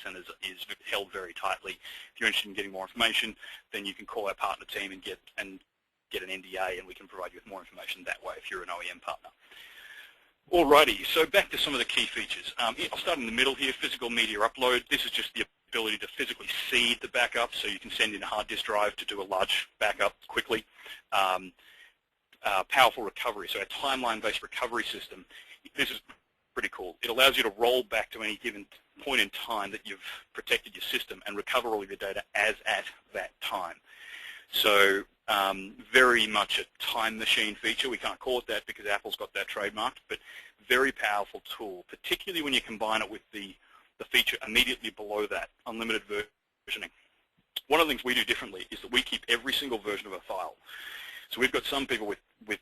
centers is held very tightly. If you're interested in getting more information, then you can call our partner team and get an NDA, and we can provide you with more information that way if you're an OEM partner. Alrighty, so back to some of the key features. I'll start in the middle here, physical media upload. This is just the ability to physically seed the backup, so you can send in a hard disk drive to do a large backup quickly. Powerful recovery, so a timeline-based recovery system. This is pretty cool. It allows you to roll back to any given point in time that you've protected your system and recover all of your data as at that time. So very much a time machine feature. We can't call it that because Apple's got that trademarked, but very powerful tool, particularly when you combine it with the feature immediately below that, unlimited versioning. One of the things we do differently is that we keep every single version of a file. So we've got some people with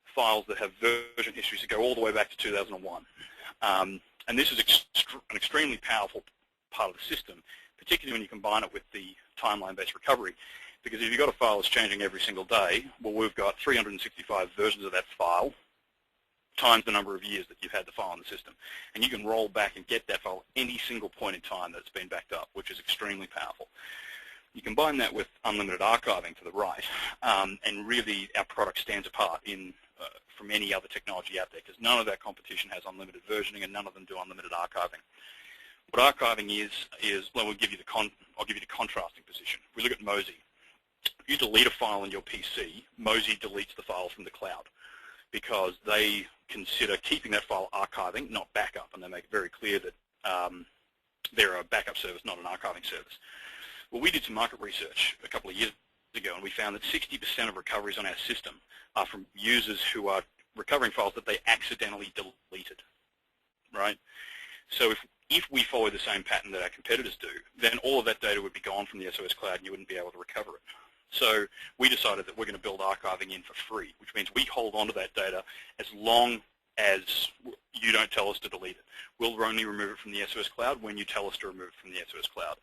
files that have version histories that go all the way back to 2001. And this is an extremely powerful part of the system, particularly when you combine it with the timeline-based recovery. Because if you've got a file that's changing every single day, well, we've got 365 versions of that file times the number of years that you've had the file in the system. And you can roll back and get that file any single point in time that it's been backed up, which is extremely powerful. You combine that with unlimited archiving to the right, and really our product stands apart from any other technology out there, because none of that competition has unlimited versioning and none of them do unlimited archiving. What archiving is well, I'll give you the contrasting position. If we look at Mozy, if you delete a file on your PC, Mozy deletes the file from the cloud because they consider keeping that file archiving, not backup, and they make it very clear that they're a backup service, not an archiving service. Well, we did some market research a couple of years ago, and we found that 60% of recoveries on our system are from users who are recovering files that they accidentally deleted, right? So if we follow the same pattern that our competitors do, then all of that data would be gone from the SOS cloud and you wouldn't be able to recover it. So we decided that we're going to build archiving in for free, which means we hold on to that data as long as you don't tell us to delete it. We'll only remove it from the SOS cloud when you tell us to remove it from the SOS cloud.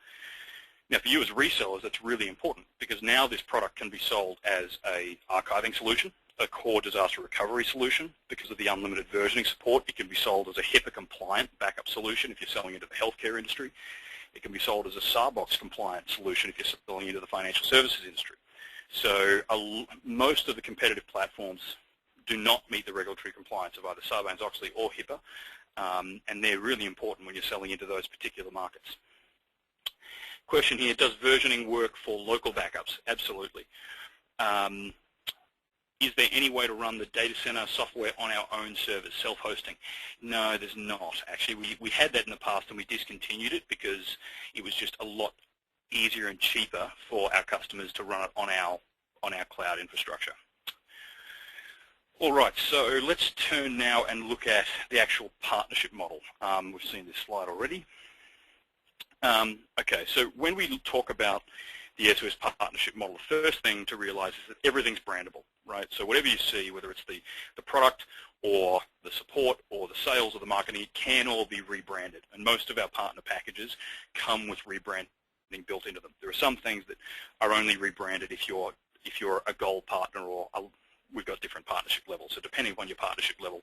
Now, for you as resellers, that's really important because now this product can be sold as an archiving solution, a core disaster recovery solution. Because of the unlimited versioning support, it can be sold as a HIPAA-compliant backup solution if you're selling into the healthcare industry. It can be sold as a SARBOX-compliant solution if you're selling into the financial services industry. So most of the competitive platforms do not meet the regulatory compliance of either Sarbanes-Oxley or HIPAA, and they're really important when you're selling into those particular markets. Question here, does versioning work for local backups? Absolutely. Is there any way to run the data center software on our own servers, self-hosting? No, there's not. Actually, we had that in the past and we discontinued it because it was just a lot easier and cheaper for our customers to run it on our cloud infrastructure. All right, so let's turn now and look at the actual partnership model. We've seen this slide already. Okay, so when we talk about the SOS partnership model, the first thing to realize is that everything's brandable, right? So whatever you see, whether it's the product or the support or the sales or the marketing, it can all be rebranded. And most of our partner packages come with rebranding built into them. There are some things that are only rebranded if you're a gold partner, or we've got different partnership levels. So depending upon your partnership level,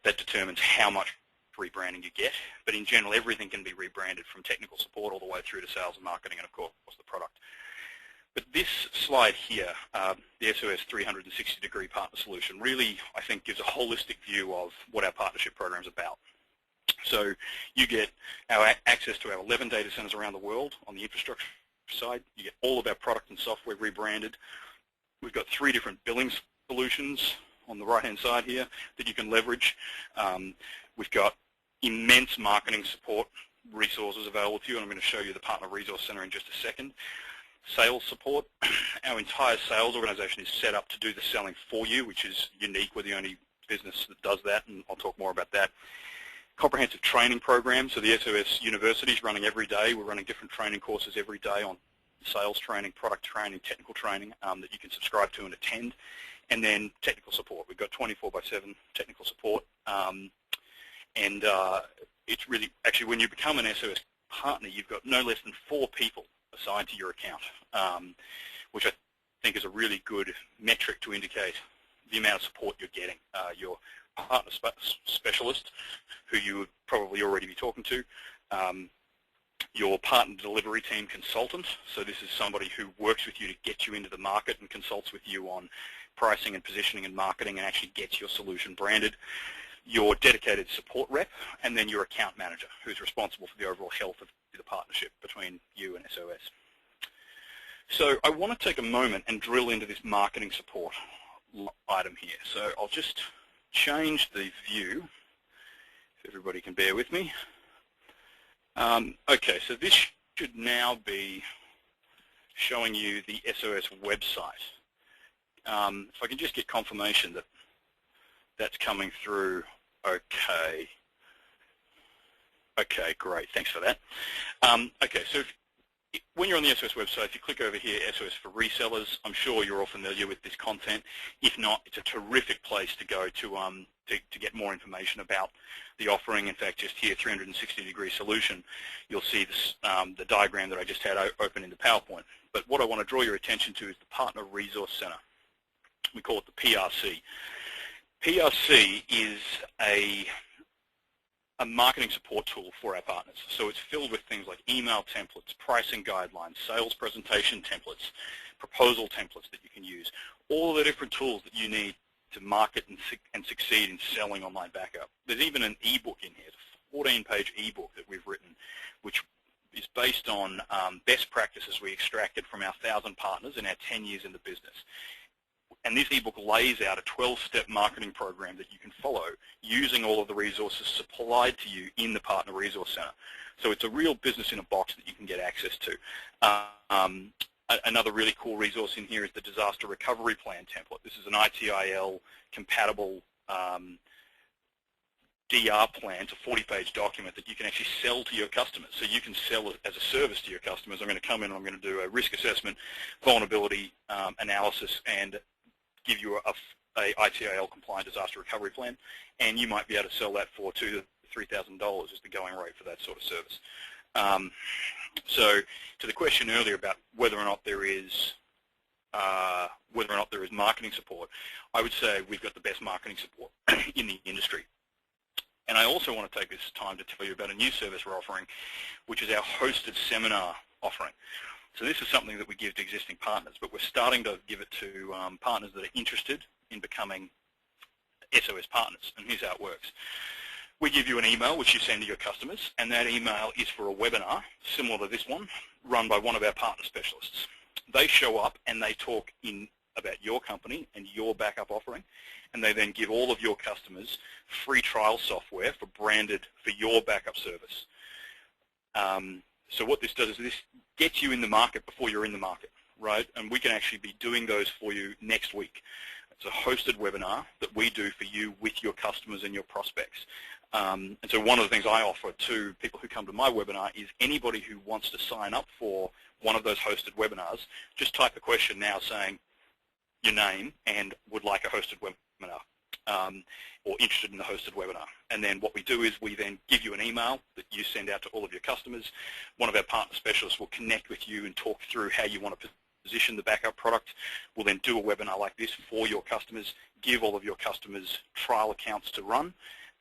that determines how much rebranding you get. But in general, everything can be rebranded from technical support all the way through to sales and marketing and, of course, the product. But this slide here, the SOS 360-degree partner solution, really, I think, gives a holistic view of what our partnership program is about. So you get our access to our 11 data centers around the world on the infrastructure side. You get all of our product and software rebranded. We've got 3 different billing solutions on the right-hand side here that you can leverage. We've got immense marketing support resources available to you, and I'm going to show you the Partner Resource Center in just a second. Sales support. Our entire sales organization is set up to do the selling for you, which is unique. We're the only business that does that, and I'll talk more about that. Comprehensive training program. So the SOS University is running every day. We're running different training courses every day on sales training, product training, technical training that you can subscribe to and attend. And then technical support. We've got 24/7 technical support. It's really, actually, when you become an SOS partner, you've got no less than 4 people assigned to your account, which I think is a really good metric to indicate the amount of support you're getting. Your partner specialist, who you would probably already be talking to, Your partner delivery team consultant, so this is somebody who works with you to get you into the market and consults with you on pricing and positioning and marketing and actually gets your solution branded. Your dedicated support rep, and then your account manager, who's responsible for the overall health of the partnership between you and SOS. So I want to take a moment and drill into this marketing support item here. So I'll just change the view, if everybody can bear with me. Okay, so this should now be showing you the SOS website. If I can just get confirmation that that's coming through okay. Okay, great, thanks for that. Okay, so when you're on the SOS website, if you click over here, SOS for Resellers, I'm sure you're all familiar with this content. If not, it's a terrific place to go to get more information about the offering. In fact, just here, 360-degree solution, you'll see this, the diagram that I just had open in the PowerPoint. But what I want to draw your attention to is the Partner Resource Center. We call it the PRC. PRC is a marketing support tool for our partners. So it's filled with things like email templates, pricing guidelines, sales presentation templates, proposal templates that you can use, all of the different tools that you need to market and succeed in selling online backup. There's even an ebook in here, a 14-page ebook that we've written, which is based on best practices we extracted from our 1,000 partners in our 10 years in the business. And this ebook lays out a 12-step marketing program that you can follow using all of the resources supplied to you in the Partner Resource Center. So it's a real business in a box that you can get access to. Another really cool resource in here is the Disaster Recovery Plan template. This is an ITIL compatible DR plan. It's a 40-page document that you can actually sell to your customers. So you can sell it as a service to your customers. I'm going to come in and I'm going to do a risk assessment, vulnerability analysis, and give you a ITIL compliant disaster recovery plan, and you might be able to sell that for $2,000 to $3,000 is the going rate for that sort of service. So to the question earlier about whether or not there is marketing support, I would say we've got the best marketing support in the industry. And I also want to take this time to tell you about a new service we're offering, which is our hosted seminar offering. So this is something that we give to existing partners, but we're starting to give it to partners that are interested in becoming SOS partners. And here's how it works. We give you an email which you send to your customers, and that email is for a webinar similar to this one, run by one of our partner specialists. They show up and they talk about your company and your backup offering, and they then give all of your customers free trial software for your backup service. So what this does is this gets you in the market before you're in the market, right? And we can actually be doing those for you next week. It's a hosted webinar that we do for you with your customers and your prospects. And so one of the things I offer to people who come to my webinar is anybody who wants to sign up for one of those hosted webinars, just type a question now saying your name and would like a hosted webinar. Or interested in the hosted webinar. And then what we do is we then give you an email that you send out to all of your customers. One of our partner specialists will connect with you and talk through how you want to position the backup product. We'll then do a webinar like this for your customers, give all of your customers trial accounts to run,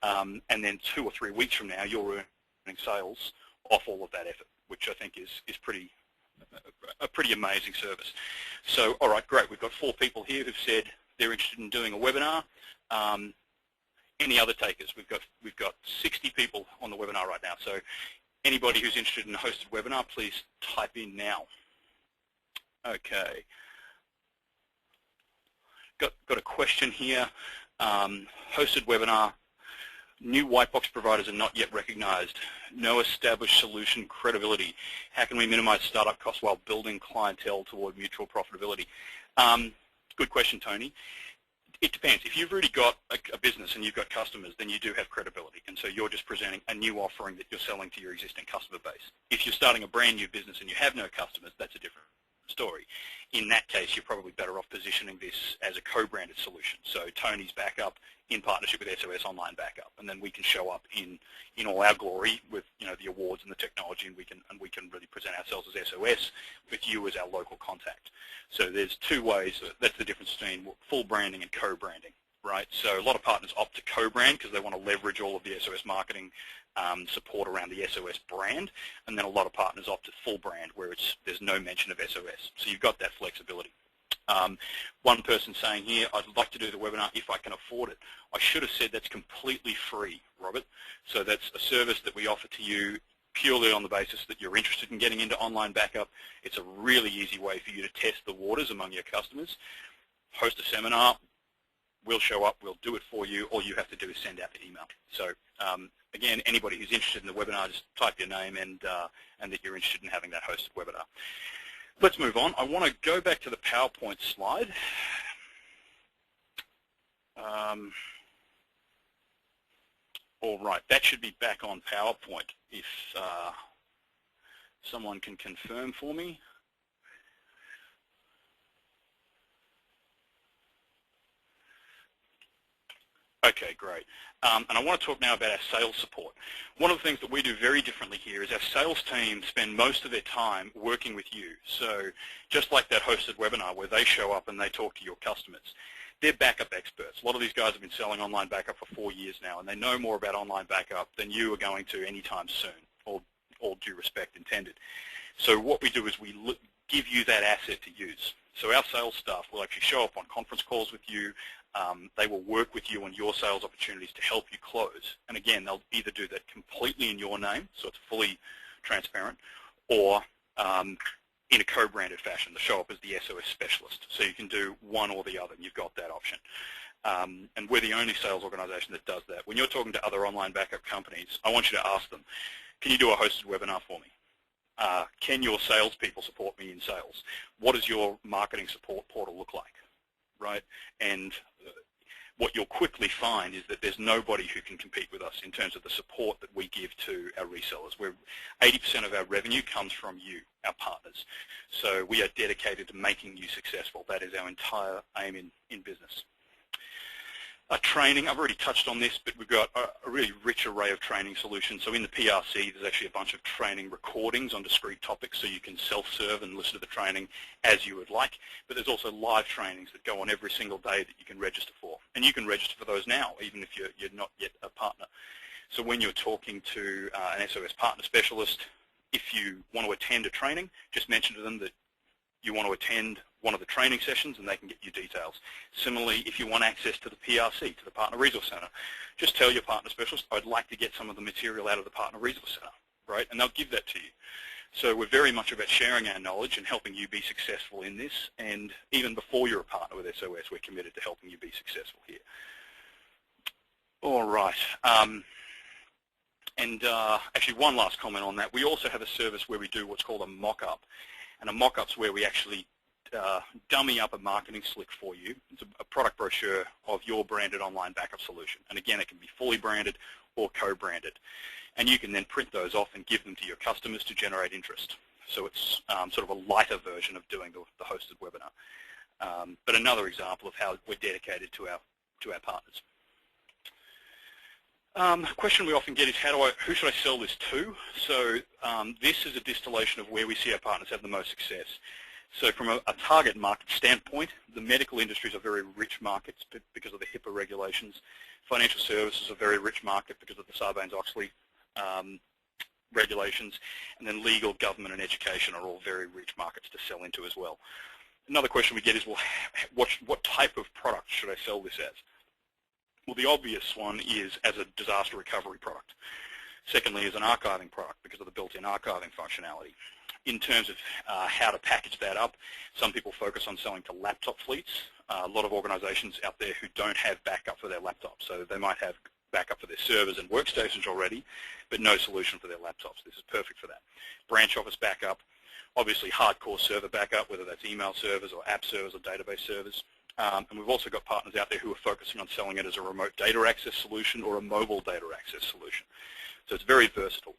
and then 2 or 3 weeks from now you're earning sales off all of that effort, which I think is a pretty amazing service. So, all right, great. We've got 4 people here who've said they're interested in doing a webinar. Any other takers? We've got 60 people on the webinar right now. So anybody who's interested in a hosted webinar, please type in now. Okay. Got a question here. Hosted webinar. New white box providers are not yet recognized. No established solution credibility. How can we minimize startup costs while building clientele toward mutual profitability? Good question, Tony. It depends. If you've already got a business and you've got customers, then you do have credibility. And so you're just presenting a new offering that you're selling to your existing customer base. If you're starting a brand new business and you have no customers, that's a different story. In that case, you're probably better off positioning this as a co-branded solution. So Tony's Backup in partnership with SOS Online Backup, and then we can show up in all our glory with the awards and the technology, and we can really present ourselves as SOS with you as our local contact. So there's 2 ways. That's the difference between full branding and co-branding, right? So a lot of partners opt to co-brand because they want to leverage all of the SOS marketing support around the SOS brand, and then a lot of partners opt to full brand where there's no mention of SOS. So you've got that flexibility. One person saying here, I'd like to do the webinar if I can afford it. I should have said that's completely free, Robert. So that's a service that we offer to you purely on the basis that you're interested in getting into online backup. It's a really easy way for you to test the waters among your customers. Host a seminar, we'll show up, we'll do it for you. All you have to do is send out the email. So again, anybody who's interested in the webinar, just type your name and that you're interested in having that hosted webinar. Let's move on. I want to go back to the PowerPoint slide. All right, that should be back on PowerPoint if someone can confirm for me. Okay, great. And I want to talk now about our sales support. One of the things that we do very differently here is our sales team spend most of their time working with you. So just like that hosted webinar where they show up and they talk to your customers, they're backup experts. A lot of these guys have been selling online backup for 4 years now, and they know more about online backup than you are going to anytime soon, all due respect intended. So what we do is we give you that asset to use. So our sales staff will actually show up on conference calls with you. They will work with you on your sales opportunities to help you close. And again, they'll either do that completely in your name, so it's fully transparent, or in a co-branded fashion. They'll show up as the SOS specialist. So you can do one or the other, and you've got that option. And we're the only sales organization that does that. When you're talking to other online backup companies, I want you to ask them, can you do a hosted webinar for me? Can your salespeople support me in sales? What does your marketing support portal look like, right? And what you'll quickly find is that there's nobody who can compete with us in terms of the support that we give to our resellers. 80% of our revenue comes from you, our partners. So we are dedicated to making you successful. That is our entire aim in business. Training, I've already touched on this, but we've got a really rich array of training solutions. So in the PRC, there's actually a bunch of training recordings on discrete topics, so you can self-serve and listen to the training as you would like. But there's also live trainings that go on every single day that you can register for. And you can register for those now, even if you're not yet a partner. So when you're talking to an SOS partner specialist, if you want to attend a training, just mention to them that you want to attend one of the training sessions and they can get you details. Similarly, if you want access to the PRC, to the Partner Resource Center, just tell your partner specialist, I'd like to get some of the material out of the Partner Resource Center, right? And they'll give that to you. So we're very much about sharing our knowledge and helping you be successful in this. And even before you're a partner with SOS, we're committed to helping you be successful here. All right. Actually, one last comment on that. We also have a service where we do what's called a mock-up. And a mock-up's where we actually dummy up a marketing slick for you. It's a product brochure of your branded online backup solution. And again, it can be fully branded or co-branded. And you can then print those off and give them to your customers to generate interest. So it's sort of a lighter version of doing the hosted webinar. But another example of how we're dedicated to our partners. A question we often get is who should I sell this to? So this is a distillation of where we see our partners have the most success. So from a target market standpoint, the medical industries are very rich markets because of the HIPAA regulations. Financial services are a very rich market because of the Sarbanes-Oxley regulations. And then legal, government, and education are all very rich markets to sell into as well. Another question we get is, well, what type of product should I sell this as? Well, the obvious one is as a disaster recovery product. Secondly, as an archiving product because of the built-in archiving functionality. In terms of how to package that up, some people focus on selling to laptop fleets. A lot of organizations out there who don't have backup for their laptops. So they might have backup for their servers and workstations already, but no solution for their laptops. This is perfect for that. Branch office backup, obviously hardcore server backup, whether that's email servers or app servers or database servers. And we've also got partners out there who are focusing on selling it as a remote data access solution or a mobile data access solution. So it's very versatile.